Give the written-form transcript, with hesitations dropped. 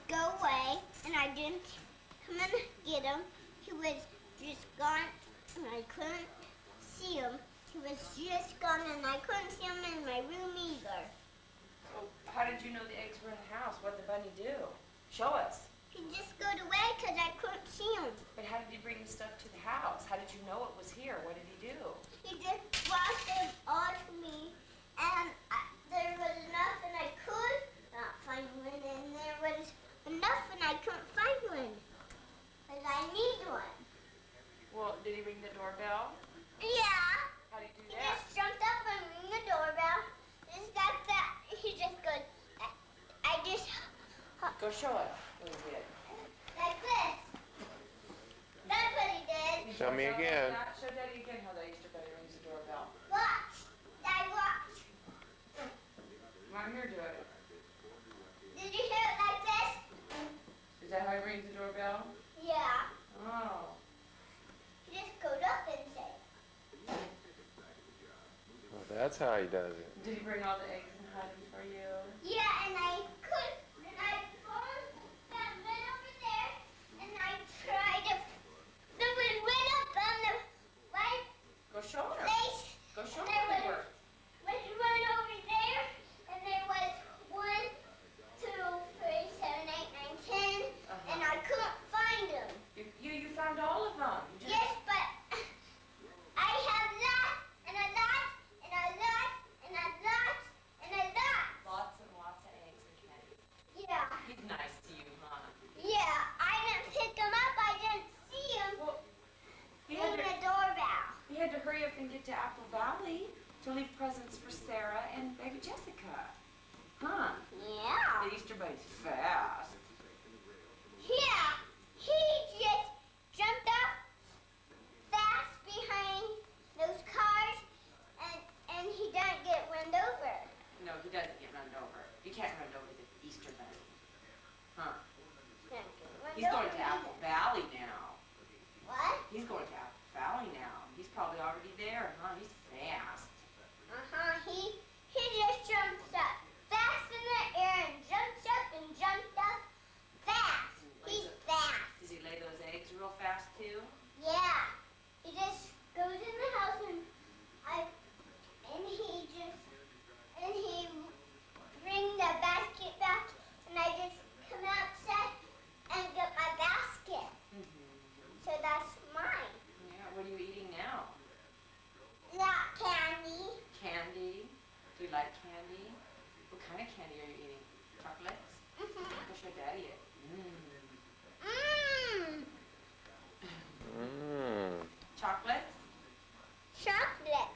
go away, and I didn't come and get him. He was just gone, and I couldn't see him. He was just gone, and I couldn't see him in my room either. So how did you know the eggs were in the house? What did the bunny do? Show us. He just got away because I couldn't see him. But how did he bring the stuff to the house? How did you know it was here? What did he do? He just brought them all to me, and there was enough, and I could not find one, and there was enough, and I couldn't find one. Because I need one. Well, did he ring the doorbell? Yeah. How did he do He that? just jumped up and rang the doorbell. Just got that. He just goes, I just... Go show us what he did. Like this. That's what he did. Show me again. Show Daddy again how the Easter Bunny rings the doorbell. Watch. Dad, watch. Come on here, do it. Did you hear it like this? Is that how he rings the doorbell? Yeah. Oh. He just goes up and says. Well, that's how he does it. Did he bring all the eggs and honey for you? Yeah, and I could, and I found that went over there, and I tried to, there was went up on the right Go show her. place. Go show And her there where was one over there, and there was 1, 2, 3, 7, 8, 9, 10, and I couldn't find them. You found all of them. You just- Yes, but I have lots, and a lot, and a lot, and a lot, and a lot. Lots and lots of eggs and candy. Yeah. He's nice to you, huh? Yeah, I didn't pick them up. I didn't see them. Well, he Ring had, the doorbell. he had to hurry up and get to Apple Valley to leave presents for Sarah and baby Jessica. Huh? Yeah. The Easter Bunny's fast. Yeah. He just jumped up fast behind those cars, and he didn't get run over. No, he doesn't get run over. You can't run over the Easter Bunny. Huh? Didn't get run He's going over to Apple either. Valley now. What? He's going to Apple Valley now. He's probably already there, huh? He's fast. He just jumps up fast in the air and jumps up and jumped up fast. He's fast. Does he lay those eggs real fast too? Yeah. He just goes in the house and he bring the basket back, and I just come outside and get my basket. So that's mine. Yeah. What are you eating now? Not candy. Candy. Do you like candy? What kind of candy are you eating? Chocolates? Go show Daddy it. Mmm. Mmm. Chocolates? Chocolate.